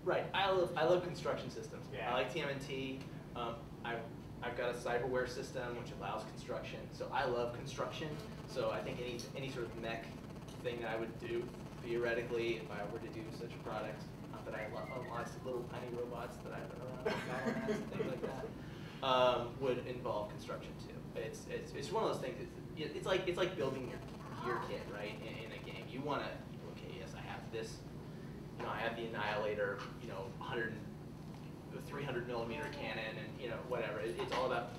Right. I love construction systems. Yeah. I like TMNT. I've got a cyberware system which allows construction. So I love construction. So I think any sort of mech thing that I would do, theoretically, if I were to do such a product, not that I love lots of little tiny robots that I run around and things like that, would involve construction too. It's one of those things. It's like building your kit, right? In a game, you want to. Okay, yes, I have this. You know, I have the Annihilator. You know, 300 millimeter cannon, and you know, whatever. It's all about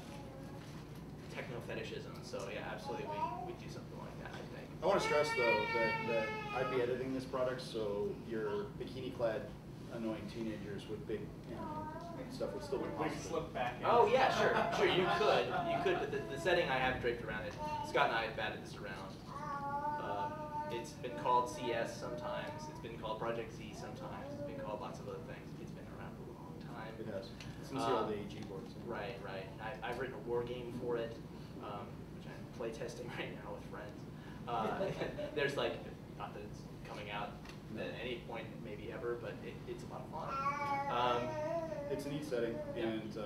techno fetishism. So yeah, absolutely, we do something like that. I think. I want to stress though that I'd be editing this product, so your bikini-clad, annoying teenagers with big stuff would still be possible. Slip back in. Oh yeah, sure, you could, but the setting I have draped around it, Scott and I have batted this around. It's been called CS sometimes, it's been called Project Z sometimes, it's been called lots of other things. It's been around for a long time. It has, since the old AEG boards. Right. I've written a war game for it, which I'm play testing right now with friends. There's like, not that it's coming out at any point, maybe ever, but it's a lot of fun. It's a neat setting, and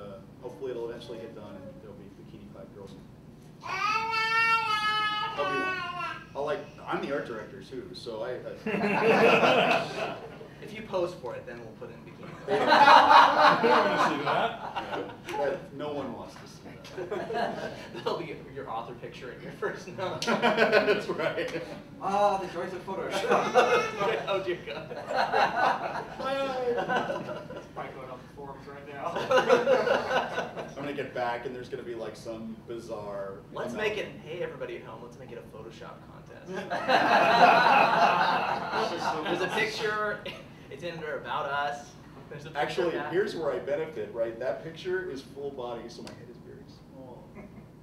hopefully it'll eventually get done, and there'll be bikini-clad girls. I'll be one. I'm the art director too, so I If you pose for it, then we'll put in bikini. You don't want to see that. Yeah, no one wants to see that. That'll be your author picture in your first note. That's right. Ah, the joys of Photoshop. Oh dear God. It's probably going on the forums right now. I'm gonna get back, and there's gonna be like some bizarre. Let's make it. Hey, everybody at home. Let's make it a Photoshop contest. There's a picture. It's in there about us. There's a picture Actually, of that. here's where I benefit, right? That picture is full body, so my head is very small.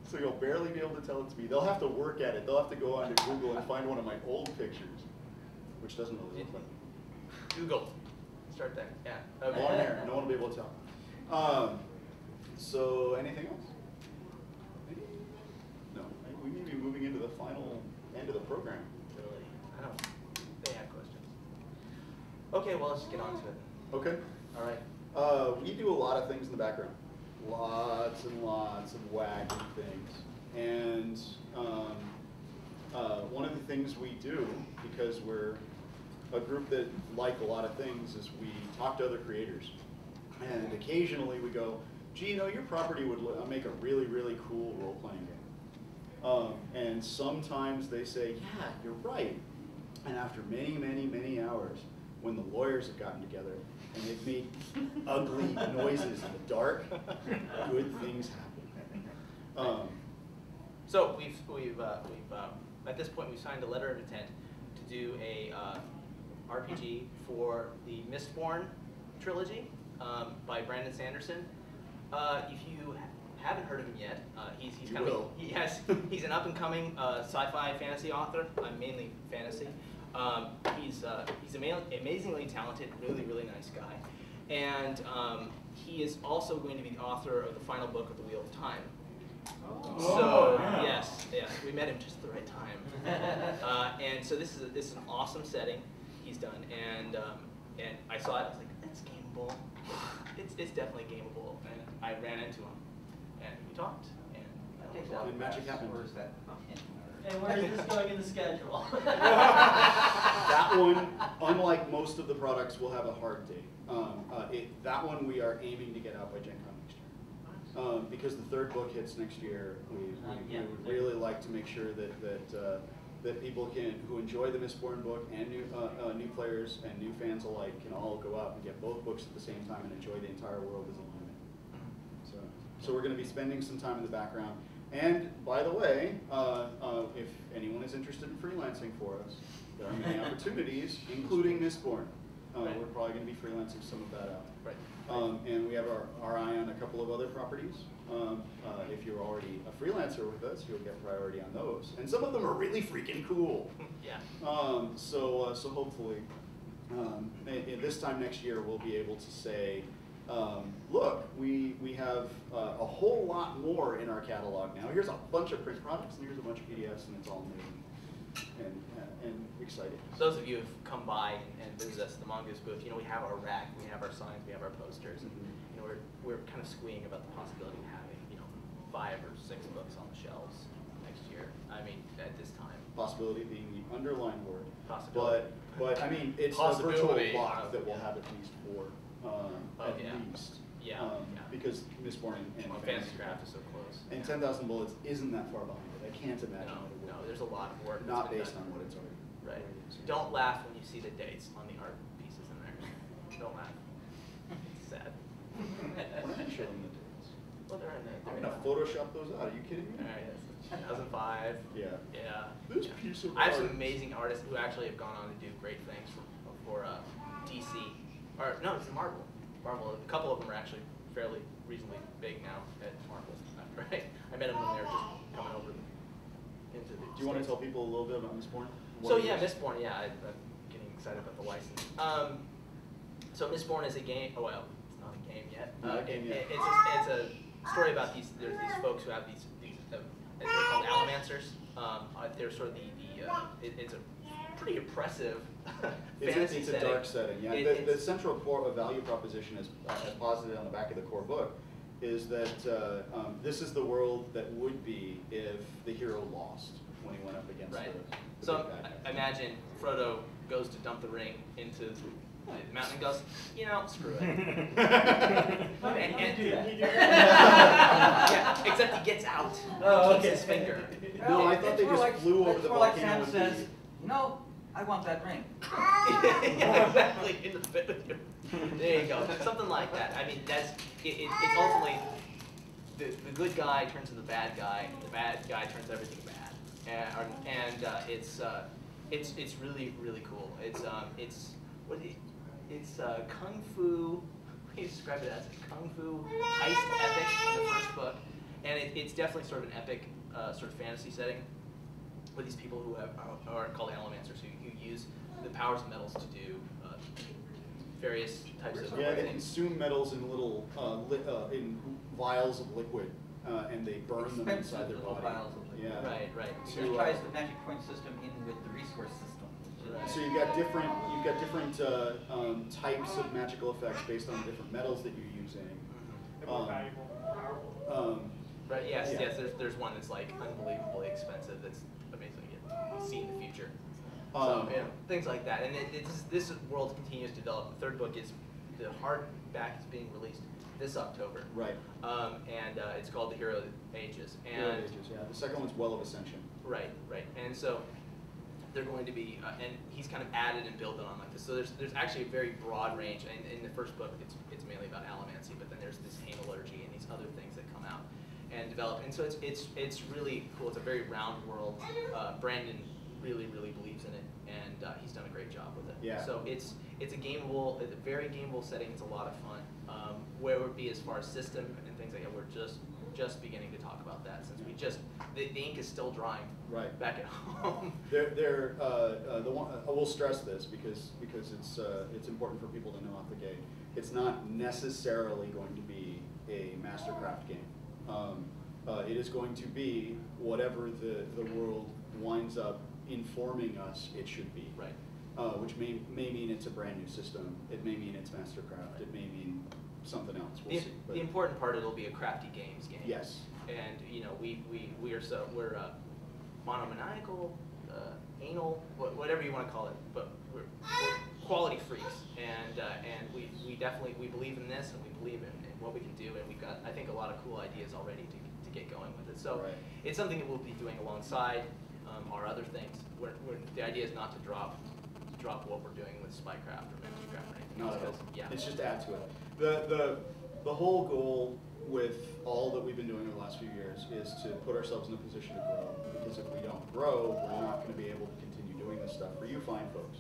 So you'll barely be able to tell it's me. They'll have to work at it. They'll have to go onto Google and find one of my old pictures, which doesn't really look like me. Google. Start there. Yeah. Okay. Long hair. No one will be able to tell. So anything else? No. We may be moving into the final end of the program. Really? I don't. They have questions. Okay. Well, let's just get on to it. Okay. All right. We do a lot of things in the background. Lots and lots of wacky things. And one of the things we do, because we're a group that like a lot of things, is we talk to other creators. And occasionally we go, gee, you know, your property would make a really, really cool role-playing game. And sometimes they say, yeah, you're right. And after many, many, many hours, when the lawyers have gotten together and they've made ugly noises in the dark, good things happen. So we've at this point we've signed a letter of intent to do a RPG for the Mistborn trilogy by Brandon Sanderson. If you haven't heard of him yet, he's an up and coming sci-fi fantasy author. Mainly fantasy. He's amazingly talented, really nice guy, and he is also going to be the author of the final book of the Wheel of Time. So yes, we met him just at the right time, and so this is an awesome setting he's done, and I saw it, I was like, that's gameable. It's definitely gameable, and I ran into him, and we talked, and And magic happened. Where is that? And where is this going in the schedule? That one, unlike most of the products, will have a hard date. That one we are aiming to get out by Gen Con next year. Because the third book hits next year, we would really like to make sure that people who enjoy the Mistborn book and new players and new fans alike can all go out and get both books at the same time and enjoy the entire world as a unit. So we're going to be spending some time in the background. And by the way, if anyone is interested in freelancing for us, there are many opportunities, including Mistborn. We're probably going to be freelancing some of that out. Right. And we have our eye on a couple of other properties. If you're already a freelancer with us, you'll get priority on those. And some of them are really freaking cool. Yeah. So hopefully, this time next year, we'll be able to say, look, we have a whole lot more in our catalog now. Here's a bunch of print products, and here's a bunch of PDFs, and it's all new. and exciting. Those of you who've come by and visited us at the Mongoose booth, we have our rack, we have our signs, we have our posters, and we're kind of squeeing about the possibility of having 5 or 6 books on the shelves next year. I mean, at this time. Possibility being the underlined word. Possibility. But I mean, it's a virtual Possibility. lock that we'll have at least 4, at yeah. least. Yeah, yeah. Because Mistborn and Fantasy Craft is so close. And 10,000 Bullets isn't that far behind it. I can't imagine that it No, will. there's a lot of work. Not that's been based done. on what it's already. Right. already Don't laugh when you see the dates on the art pieces in there. Don't laugh. It's sad. Why not show them the dates? Well, they're in there. I'm gonna Photoshop those out. Are you kidding me? All right, 2005. Yeah. Yeah. This yeah. piece of I have some art. amazing artists who actually have gone on to do great things for DC. Or no, it's Marvel. Marvel. A couple of them are actually fairly reasonably big now at Marvel. Right. I met them when they were just coming over into the. Do you want to States. tell people a little bit about Mistborn? So yeah, Mistborn. Yeah, I'm getting excited about the license. So Mistborn is a game. Oh well, it's not a game yet. Not a game yet. It's a story about these. There's these folks who have these they're called Allomancers. They're sort of it's a pretty oppressive fantasy It's a setting. dark setting, yeah. The central core value proposition is posited on the back of the core book is that this is the world that would be if the hero lost when he went up against Right. the So big bad guy. imagine Frodo goes to dump the ring into the mountain and goes, screw it. and do that. yeah, except he gets out. Oh, He okay. keeps his finger. No, I thought they It's more just flew over it's the more like volcano Sam and says, beat- no, I want that ring. Yeah, exactly. In the pit with you. There you go. Something like that. I mean, it's ultimately the good guy turns to the bad guy. The bad guy turns everything bad, and it's really really cool. It's kung fu. He described it as a kung fu heist epic in the first book, and it's definitely sort of an epic sort of fantasy setting with these people who are called Allomancers who use the powers of metals to do various types of Yeah, they things. consume metals in little in vials of liquid, and they burn them Expensive inside their little body. vials of liquid. Yeah. Right. To, Which ties the magic point system in with the resource system. Right. So you've got different types of magical effects based on the different metals that you're using. They're more valuable, powerful. Right. Yes. Yeah. Yes. There's one that's like unbelievably expensive. That's amazing to see in the future. Um, So things like that, and this world continues to develop. The third book is the hardback is being released this October. Right. And it's called The Hero Ages. Hero And Ages, yeah. The second one's Well of Ascension. Right. And so they're going to be, and he's kind of added and built it on like this. So there's actually a very broad range. And in the first book, it's mainly about allomancy, but then there's this metallurgy and these other things that come out and develop. And so it's really cool. It's a very round world. Brandon really believes in it, and he's done a great job with it. Yeah. So it's a gameable, it's a very gameable setting. It's a lot of fun. Where it would be as far as system and things like that, we're just beginning to talk about that since the ink is still drying. Right. Back at home. The one I will stress this because it's important for people to know off the gate. It's not necessarily going to be a Mastercraft game. It is going to be whatever the world winds up informing us it should be. Right. Which may mean it's a brand new system. It may mean it's Mastercraft. It may mean something else. We'll see. But The important part, it'll be a crafty games game. yes. And we're monomaniacal, anal, whatever you want to call it, but we're quality freaks, and we definitely believe in this, and we believe in what we can do, and we've got I think a lot of cool ideas already to get going with it. So Right. it's something that we'll be doing alongside our other things. The idea is not to drop what we're doing with Spycraft or Mastercraft or anything. Not else, at all. 'cause, yeah. It's just add to it. The whole goal with all that we've been doing over the last few years is to put ourselves in a position to grow. Because if we don't grow, we're not going to be able to continue doing this stuff for you fine folks.